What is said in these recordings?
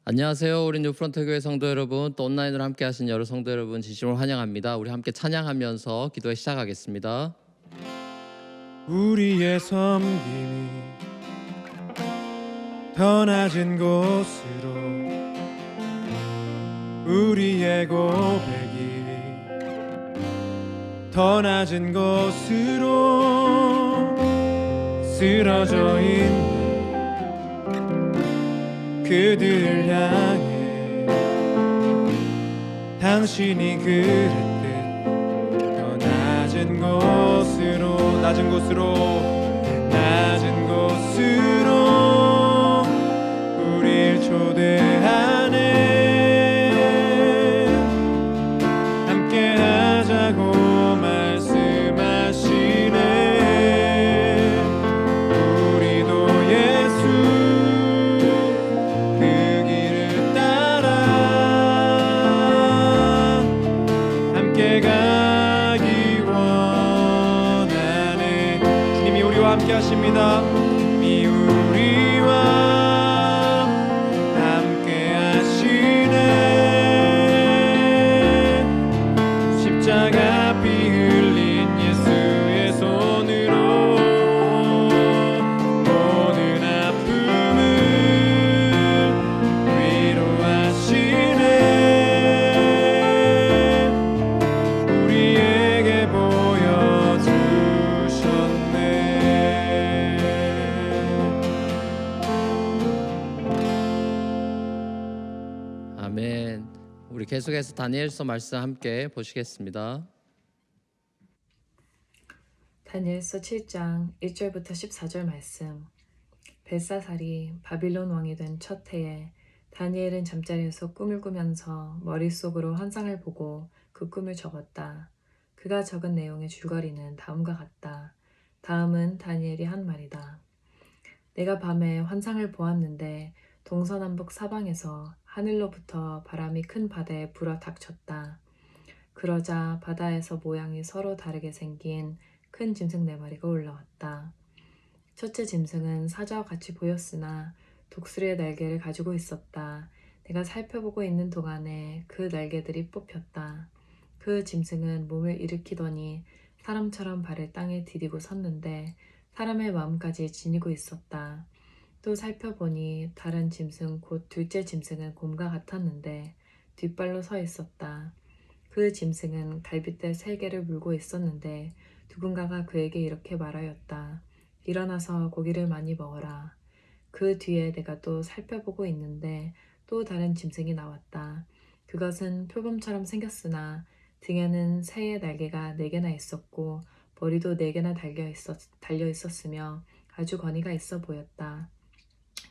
안녕하세요. 우리 뉴프런트 교회 성도 여러분, 또 온라인으로 함께 하신 여러 성도 여러분 진심으로 환영합니다. 우리 함께 찬양하면서 기도회 시작하겠습니다. 우리의 섬김이 더 낮은 곳으로, 우리의 고백이 더 낮은 곳으로 쓰러져 있는 그들을 향해 당신이 그랬듯 더 낮은 곳으로, 낮은 곳으로, 낮은 곳으로 우릴 초대하네. 함께 하자고 말씀하시네. 우리도 예수 그 길을 따라 함께 가기 원하네. 주님이 우리와 함께 하십니다. 주님이 우리와 함께 하시네. 십자가 피 흘린 예수의 손으로 모든 아픔을 위로하시네. 우리에게 보여주셨네. 아멘. 우리 계속해서 다니엘서 말씀 함께 보시겠습니다. 다니엘서 7장 1절부터 14절 말씀. 벨사살이 바빌론 왕이 된 첫 해에 다니엘은 잠자리에서 꿈을 꾸면서 머릿속으로 환상을 보고 그 꿈을 적었다. 그가 적은 내용의 줄거리는 다음과 같다. 다음은 다니엘이 한 말이다. 내가 밤에 환상을 보았는데 동서남북 사방에서 하늘로부터 바람이 큰 바다에 불어 닥쳤다. 그러자 바다에서 모양이 서로 다르게 생긴 큰 짐승 4마리가 올라왔다. 첫째 짐승은 사자와 같이 보였으나 독수리의 날개를 가지고 있었다. 내가 살펴보고 있는 동안에 그 날개들이 뽑혔다. 그 짐승은 몸을 일으키더니 사람처럼 발을 땅에 디디고 섰는데 사람의 마음까지 지니고 있었다. 또 살펴보니 다른 짐승 곧 둘째 짐승은 곰과 같았는데 뒷발로 서 있었다. 그 짐승은 갈빗대 3개를 물고 있었는데 누군가가 그에게 이렇게 말하였다. 일어나서 고기를 많이 먹어라. 그 뒤에 내가 또 살펴보고 있는데 또 다른 짐승이 나왔다. 그것은 표범처럼 생겼으나 등에는 새의 날개가 4개나 있었고 머리도 4개나 달려 있었으며 아주 거니가 있어 보였다.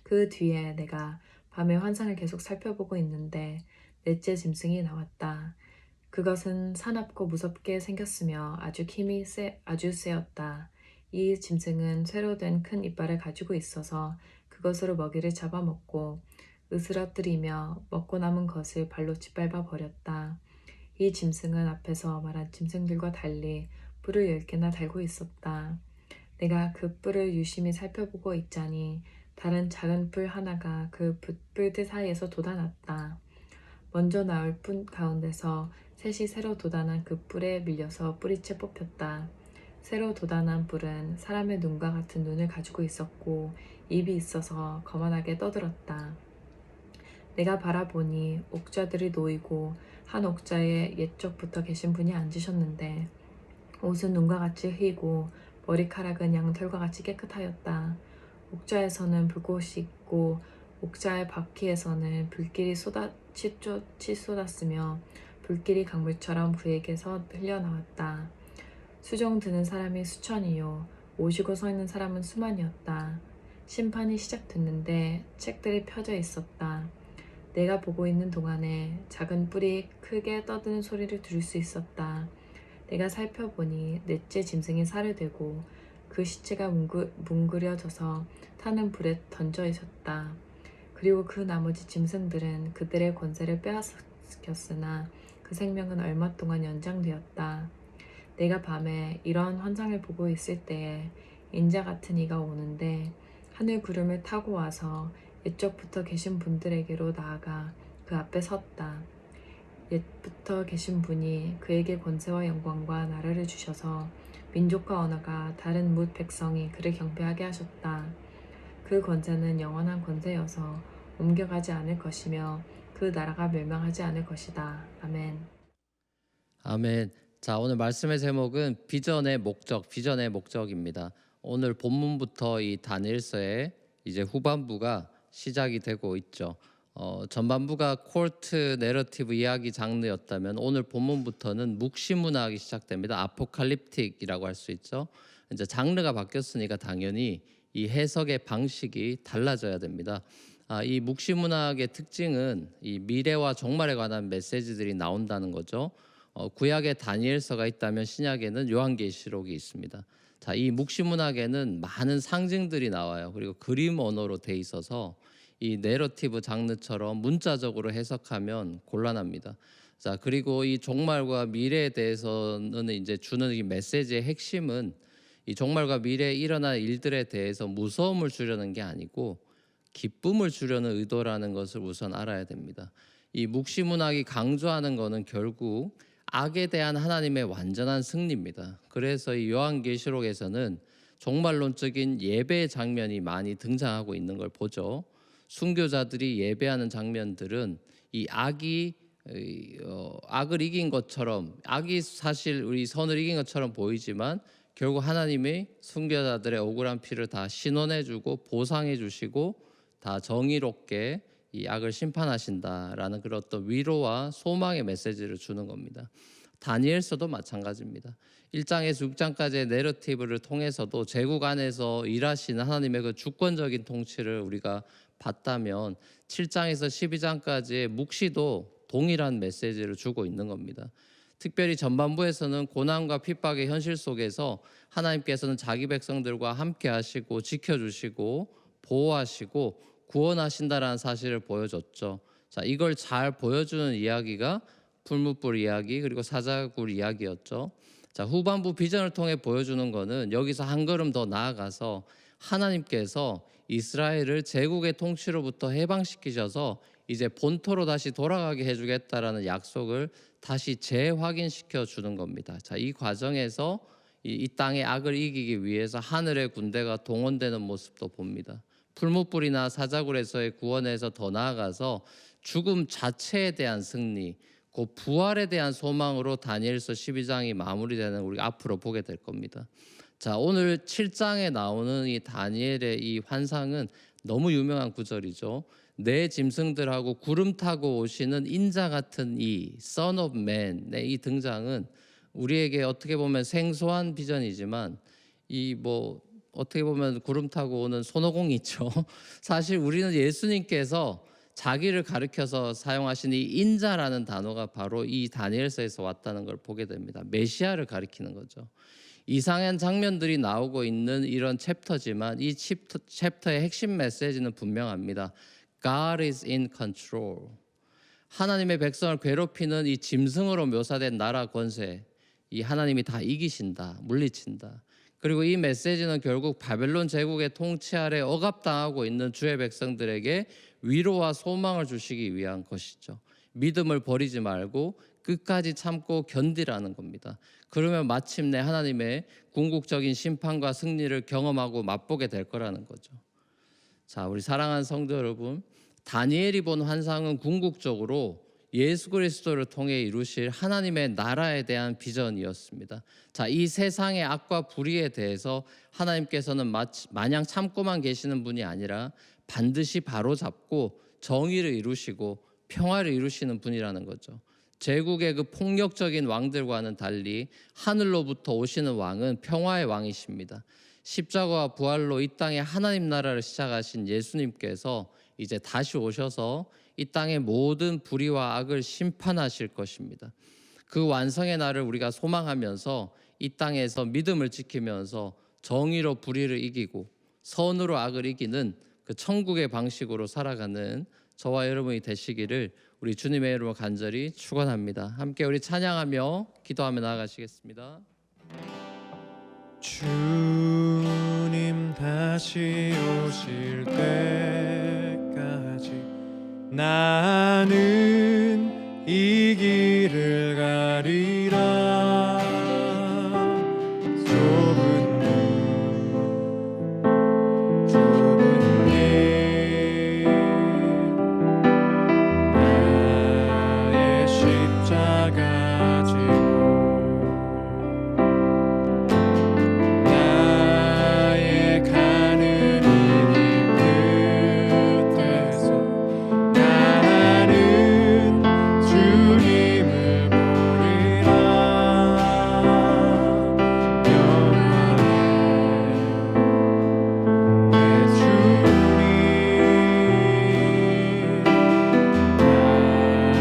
그 뒤에 내가 밤에 환상을 계속 살펴보고 있는데 넷째 짐승이 나왔다. 그것은 사납고 무섭게 생겼으며 아주 세었다. 이 짐승은 쇠로 된 큰 이빨을 가지고 있어서 그것으로 먹이를 잡아먹고 으스러뜨리며 먹고 남은 것을 발로 짓밟아 버렸다. 이 짐승은 앞에서 말한 짐승들과 달리 뿔을 10개나 달고 있었다. 내가 그 뿔을 유심히 살펴보고 있자니 다른 작은 뿔 하나가 그 뿔들 사이에서 돋아났다. 먼저 나올 뿔 가운데서 셋이 새로 돋아난 그 뿔에 밀려서 뿌리채 뽑혔다. 새로 돋아난 뿔은 사람의 눈과 같은 눈을 가지고 있었고 입이 있어서 거만하게 떠들었다. 내가 바라보니 옥좌들이 놓이고 한 옥좌에 옛적부터 계신 분이 앉으셨는데 옷은 눈과 같이 희고 머리카락은 양털과 같이 깨끗하였다. 옥좌에서는 불꽃이 있고 옥좌의 바퀴에서는 불길이 쏟았으며 불길이 강물처럼 그에게서 흘려나왔다. 수종 드는 사람이 수천이요 모시고 서 있는 사람은 수만이었다. 심판이 시작됐는데 책들이 펴져 있었다. 내가 보고 있는 동안에 작은 뿔이 크게 떠드는 소리를 들을 수 있었다. 내가 살펴보니 넷째 짐승이 살을 대고 그 시체가 뭉그려져서 타는 불에 던져 있었다. 그리고 그 나머지 짐승들은 그들의 권세를 빼앗겼으나 그 생명은 얼마 동안 연장되었다. 내가 밤에 이런 환상을 보고 있을 때에 인자 같은 이가 오는데 하늘 구름을 타고 와서 옛적부터 계신 분들에게로 나아가 그 앞에 섰다. 옛부터 계신 분이 그에게 권세와 영광과 나라를 주셔서 민족과 언어가 다른 뭇 백성이 그를 경배하게 하셨다. 그 권세는 영원한 권세여서 옮겨가지 않을 것이며 그 나라가 멸망하지 않을 것이다. 아멘. 아멘. 자, 오늘 말씀의 제목은 비전의 목적, 비전의 목적입니다. 오늘 본문부터 이 다니엘서의 이제 후반부가 시작이 되고 있죠. 전반부가 콜트 내러티브 이야기 장르였다면 오늘 본문부터는 묵시문학이 시작됩니다. 아포칼립틱이라고 할 수 있죠. 이제 장르가 바뀌었으니까 당연히 이 해석의 방식이 달라져야 됩니다. 이 묵시문학의 특징은 이 미래와 종말에 관한 메시지들이 나온다는 거죠. 구약에 다니엘서가 있다면 신약에는 요한계시록이 있습니다. 자, 이 묵시문학에는 많은 상징들이 나와요. 그리고 그림 언어로 돼 있어서 이 내러티브 장르처럼 문자적으로 해석하면 곤란합니다. 자, 그리고 이 종말과 미래에 대해서는 이제 주는 이 메시지의 핵심은 이 종말과 미래에 일어날 일들에 대해서 무서움을 주려는 게 아니고 기쁨을 주려는 의도라는 것을 우선 알아야 됩니다. 이 묵시문학이 강조하는 것은 결국 악에 대한 하나님의 완전한 승리입니다. 그래서 이 요한계시록에서는 종말론적인 예배 장면이 많이 등장하고 있는 걸 보죠. 순교자들이 예배하는 장면들은 이 악이 악을 이긴 것처럼, 악이 사실 우리 선을 이긴 것처럼 보이지만 결국 하나님이 순교자들의 억울한 피를 다 신원해주고 보상해주시고 다 정의롭게 이 악을 심판하신다라는 그런 어떤 위로와 소망의 메시지를 주는 겁니다. 다니엘서도 마찬가지입니다. 1장에서 6장까지의 내러티브를 통해서도 제국 안에서 일하시는 하나님의 그 주권적인 통치를 우리가 봤다면 7장에서 12장까지의 묵시도 동일한 메시지를 주고 있는 겁니다. 특별히 전반부에서는 고난과 핍박의 현실 속에서 하나님께서는 자기 백성들과 함께 하시고 지켜주시고 보호하시고 구원하신다라는 사실을 보여줬죠. 자, 이걸 잘 보여주는 이야기가 풀무불 이야기 그리고 사자굴 이야기였죠. 자, 후반부 비전을 통해 보여주는 것은 여기서 한 걸음 더 나아가서 하나님께서 이스라엘을 제국의 통치로부터 해방시키셔서 이제 본토로 다시 돌아가게 해주겠다라는 약속을 다시 재확인시켜 주는 겁니다. 자, 이 과정에서 이 땅의 악을 이기기 위해서 하늘의 군대가 동원되는 모습도 봅니다. 풀무불이나 사자굴에서의 구원에서 더 나아가서 죽음 자체에 대한 승리, 그 부활에 대한 소망으로 다니엘서 12장이 마무리되는 우리 앞으로 보게 될 겁니다. 자, 오늘 7장에 나오는 이 다니엘의 이 환상은 너무 유명한 구절이죠. 내 짐승들하고 구름 타고 오시는 인자 같은 이 Son of Man의 이 등장은 우리에게 어떻게 보면 생소한 비전이지만 이 어떻게 보면 구름 타고 오는 손오공이 있죠. 사실 우리는 예수님께서 자기를 가리켜서 사용하신 이 인자라는 단어가 바로 이 다니엘서에서 왔다는 걸 보게 됩니다. 메시아를 가리키는 거죠. 이상한 장면들이 나오고 있는 이런 챕터지만 이 챕터의 핵심 메시지는 분명합니다. God is in control. 하나님의 백성을 괴롭히는 이 짐승으로 묘사된 나라 권세, 이 하나님이 다 이기신다, 물리친다. 그리고 이 메시지는 결국 바벨론 제국의 통치 아래 억압당하고 있는 주의 백성들에게 위로와 소망을 주시기 위한 것이죠. 믿음을 버리지 말고 끝까지 참고 견디라는 겁니다. 그러면 마침내 하나님의 궁극적인 심판과 승리를 경험하고 맛보게 될 거라는 거죠. 자, 우리 사랑하는 성도 여러분, 다니엘이 본 환상은 궁극적으로 예수 그리스도를 통해 이루실 하나님의 나라에 대한 비전이었습니다. 자, 이 세상의 악과 불의에 대해서 하나님께서는 마냥 참고만 계시는 분이 아니라 반드시 바로잡고 정의를 이루시고 평화를 이루시는 분이라는 거죠. 제국의 그 폭력적인 왕들과는 달리 하늘로부터 오시는 왕은 평화의 왕이십니다. 십자가와 부활로 이 땅에 하나님 나라를 시작하신 예수님께서 이제 다시 오셔서 이 땅의 모든 불의와 악을 심판하실 것입니다. 그 완성의 날을 우리가 소망하면서 이 땅에서 믿음을 지키면서 정의로 불의를 이기고 선으로 악을 이기는 그 천국의 방식으로 살아가는 저와 여러분이 되시기를 우리 주님의 이름으로 간절히 축원합니다. 함께 우리 찬양하며 기도하며 나아가시겠습니다. 주님 다시 오실 때까지 나는 이 길을 가리라. 좁은 길 나의 십자가 지고 나의 가는 이 길 끝에서 나는 주님을 보리라. 영원히 내 주님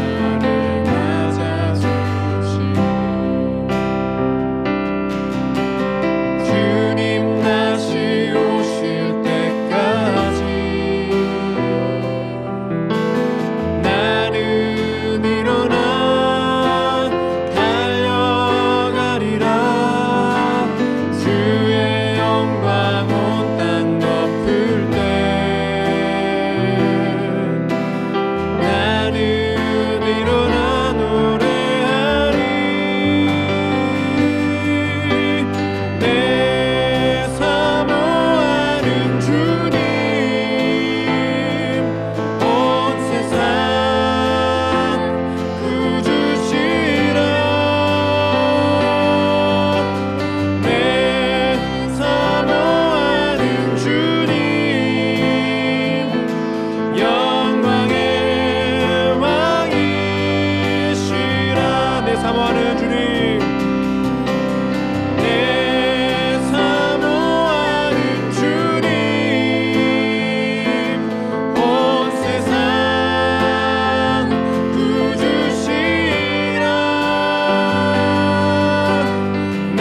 나를 맞아주시고 주님 다시 오실 때까지 나는 일어나 달려가리라. 주의 영광 온 땅 덮을 때 나는 일어나 노래하리. 내 사모하는 주님 온 세상 구주시라. 내 사모하는 주님 영광의 왕이시라. 내 사모하는 주님 내 사모하는 주님 온 세상 구주시라. 내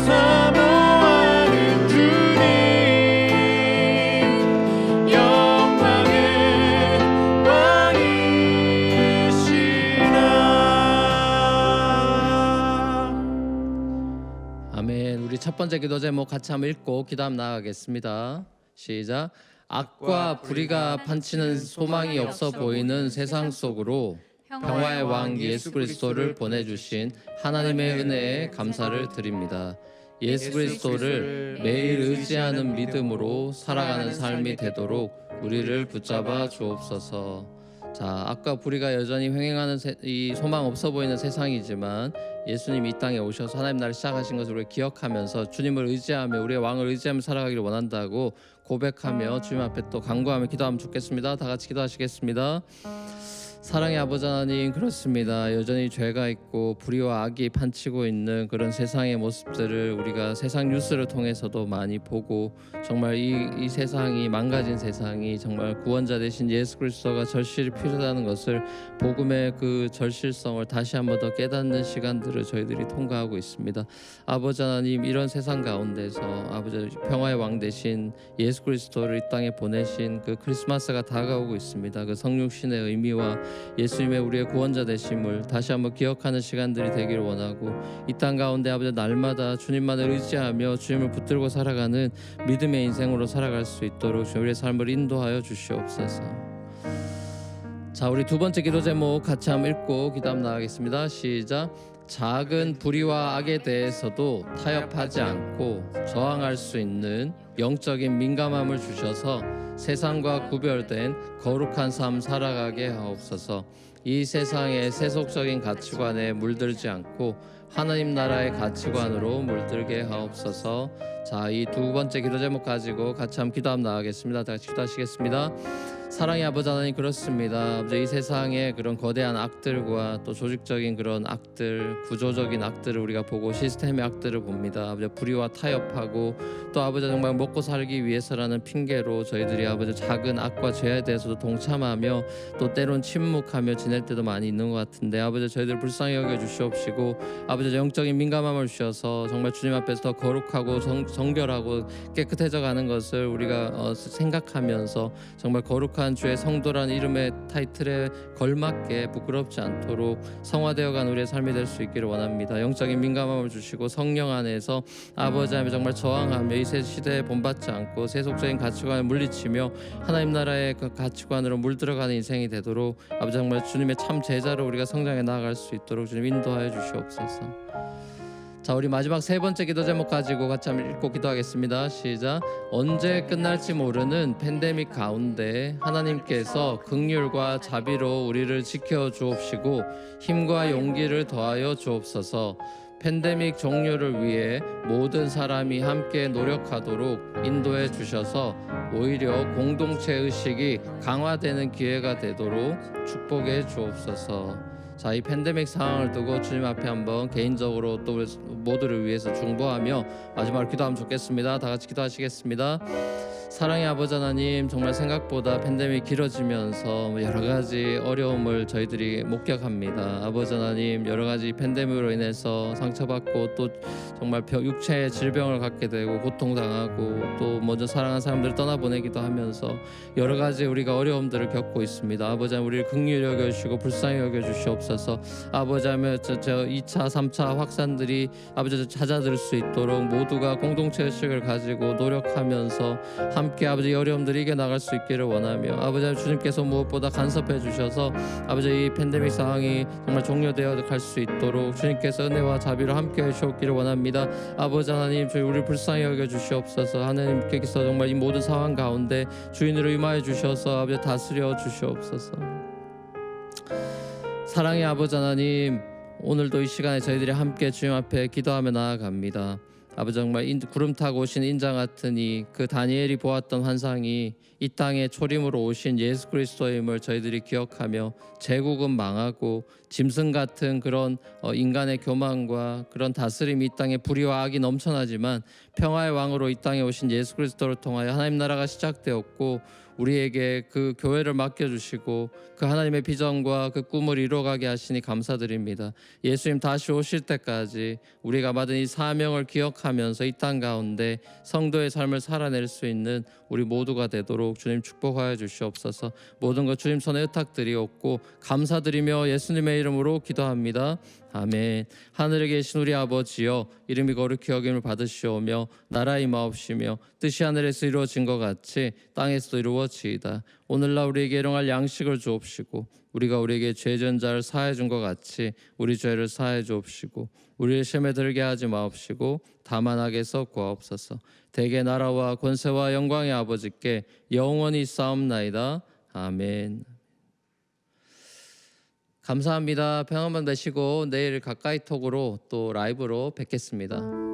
사모하는 주님 영광의 왕이시라. 아멘. 우리 첫 번째 기도 제목 같이 한번 읽고 기도함 나아가겠습니다. 시작. 악과 불의가 판치는 소망이 없어 보이는 세상 속으로 평화의 왕 예수 그리스도를 보내주신 하나님의 은혜에 감사를 드립니다. 예수 그리스도를 매일 의지하는 믿음으로 살아가는 삶이 되도록 우리를 붙잡아 주옵소서. 자, 악과 불의가 여전히 횡행하는 이 소망 없어 보이는 세상이지만 예수님이 이 땅에 오셔서 하나님 나라를 시작하신 것을 우리가 기억하면서 주님을 의지하며 우리의 왕을 의지하며 살아가기를 원한다고 고백하며 주님 앞에 또 간구하며 기도하면 좋겠습니다. 다 같이 기도하시겠습니다. 사랑의 아버지 하나님, 그렇습니다. 여전히 죄가 있고 불의와 악이 판치고 있는 그런 세상의 모습들을 우리가 세상 뉴스를 통해서도 많이 보고 정말 이 세상이 망가진 세상이 정말 구원자 되신 예수 그리스도가 절실히 필요하다는 것을 복음의 그 절실성을 다시 한번 더 깨닫는 시간들을 저희들이 통과하고 있습니다. 아버지 하나님, 이런 세상 가운데서 아버지 평화의 왕 되신 예수 그리스도를 이 땅에 보내신 그 크리스마스가 다가오고 있습니다. 그 성육신의 의미와 예수님의 우리의 구원자 되심을 다시 한번 기억하는 시간들이 되기를 원하고 이 땅 가운데 아버지 날마다 주님만을 의지하며 주님을 붙들고 살아가는 믿음의 인생으로 살아갈 수 있도록 우리의 삶을 인도하여 주시옵소서. 자, 우리 두 번째 기도 제목 같이 한번 읽고 기도함 나가겠습니다. 시작. 작은 불의와 악에 대해서도 타협하지 않고 저항할 수 있는 영적인 민감함을 주셔서 세상과 구별된 거룩한 삶 살아가게 하옵소서. 이 세상의 세속적인 가치관에 물들지 않고 하나님 나라의 가치관으로 물들게 하옵소서. 자, 이 두 번째 기도 제목 가지고 같이 한번 기도함 나가겠습니다. 다 같이 기도하시겠습니다. 사랑의 아버지 하나님, 그렇습니다. 아버지, 이 세상의 그런 거대한 악들과 또 조직적인 그런 악들, 구조적인 악들을 우리가 보고 시스템의 악들을 봅니다. 아버지, 불의와 타협하고 또 아버지 정말 먹고 살기 위해서라는 핑계로 저희들이 아버지 작은 악과 죄에 대해서도 동참하며 또 때론 침묵하며 지낼 때도 많이 있는 것 같은데 아버지, 저희들 불쌍히 여겨 주시옵시고 아버지 영적인 민감함을 주셔서 정말 주님 앞에서 더 거룩하고 정결하고 깨끗해져 가는 것을 우리가 생각하면서 정말 거룩한 거룩한 주의 성도라는 이름의 타이틀에 걸맞게 부끄럽지 않도록 성화되어간 우리의 삶이 될 수 있기를 원합니다. 영적인 민감함을 주시고 성령 안에서 아버지 하나님 정말 저항하며 이 새 시대에 본받지 않고 세속적인 가치관을 물리치며 하나님 나라의 그 가치관으로 물들어가는 인생이 되도록 아버지 정말 주님의 참 제자로 우리가 성장해 나아갈 수 있도록 주님 인도하여 주시옵소서. 자, 우리 마지막 세 번째 기도 제목 가지고 같이 한번 읽고 기도하겠습니다. 시작. 언제 끝날지 모르는 팬데믹 가운데 하나님께서 긍휼과 자비로 우리를 지켜 주옵시고 힘과 용기를 더하여 주옵소서. 팬데믹 종료를 위해 모든 사람이 함께 노력하도록 인도해 주셔서 오히려 공동체 의식이 강화되는 기회가 되도록 축복해 주옵소서. 자, 이 팬데믹 상황을 두고 주님 앞에 한번 개인적으로 또 모두를 위해서 중보하며 마지막으로 기도하면 좋겠습니다. 다 같이 기도하시겠습니다. 사랑의 아버지 하나님, 정말 생각보다 팬데믹이 길어지면서 여러 가지 어려움을 저희들이 목격합니다. 아버지 하나님, 여러 가지 팬데믹으로 인해서 상처받고 또 정말 육체의 질병을 갖게 되고 고통당하고 또 먼저 사랑하는 사람들을 떠나보내기도 하면서 여러 가지 우리가 어려움들을 겪고 있습니다. 아버지 하나님, 우리를 긍휼히 여겨주시고 불쌍히 여겨주시옵소서. 아버지 하나님, 저 2차 3차 확산들이 아버지 찾아들 수 있도록 모두가 공동체 의식을 가지고 노력하면서 함께 아버지 어려움들을 이겨나갈 수 있기를 원하며 아버지 하나님, 주님께서 무엇보다 간섭해 주셔서 아버지 이 팬데믹 상황이 정말 종료되어 갈 수 있도록 주님께서 은혜와 자비로 함께 해주시기를 원합니다. 아버지 하나님, 저희 우리 불쌍히 여겨 주시옵소서. 하나님께서 정말 이 모든 상황 가운데 주인으로 임하여 주셔서 아버지 다스려 주시옵소서. 사랑의 아버지 하나님, 오늘도 이 시간에 저희들이 함께 주님 앞에 기도하며 나아갑니다. 아버지 정말 구름 타고 오신 인자 같으니 그 다니엘이 보았던 환상이 이 땅에 초림으로 오신 예수 그리스도임을 저희들이 기억하며 제국은 망하고 짐승 같은 그런 인간의 교만과 그런 다스림이 이 땅에 불의와 악이 넘쳐나지만 평화의 왕으로 이 땅에 오신 예수 그리스도를 통하여 하나님 나라가 시작되었고 우리에게 그 교회를 맡겨주시고 그 하나님의 비전과 그 꿈을 이루어가게 하시니 감사드립니다. 예수님 다시 오실 때까지 우리가 받은 이 사명을 기억하면서 이 땅 가운데 성도의 삶을 살아낼 수 있는 우리 모두가 되도록 주님 축복하여 주시옵소서. 모든 것 주님 손에 의탁드리옵고 감사드리며 예수님의 이름으로 기도합니다. 아멘. 하늘에 계신 우리 아버지여, 이름이 거룩히 여김을 받으시오며 나라 임하옵시며 뜻이 하늘에서 이루어진 것 같이 땅에서도 이루어지이다. 오늘날 우리에게 일용할 양식을 주옵시고 우리가 우리에게 죄진 자를 사하여 준 것 같이 우리 죄를 사하여 주옵시고 우리를 시험에 들게 하지 마옵시고 다만 악에서 구하옵소서. 대개 나라와 권세와 영광의 아버지께 영원히 싸움나이다. 아멘. 감사합니다. 평안만 되시고 내일 가까이 톡으로 또 라이브로 뵙겠습니다.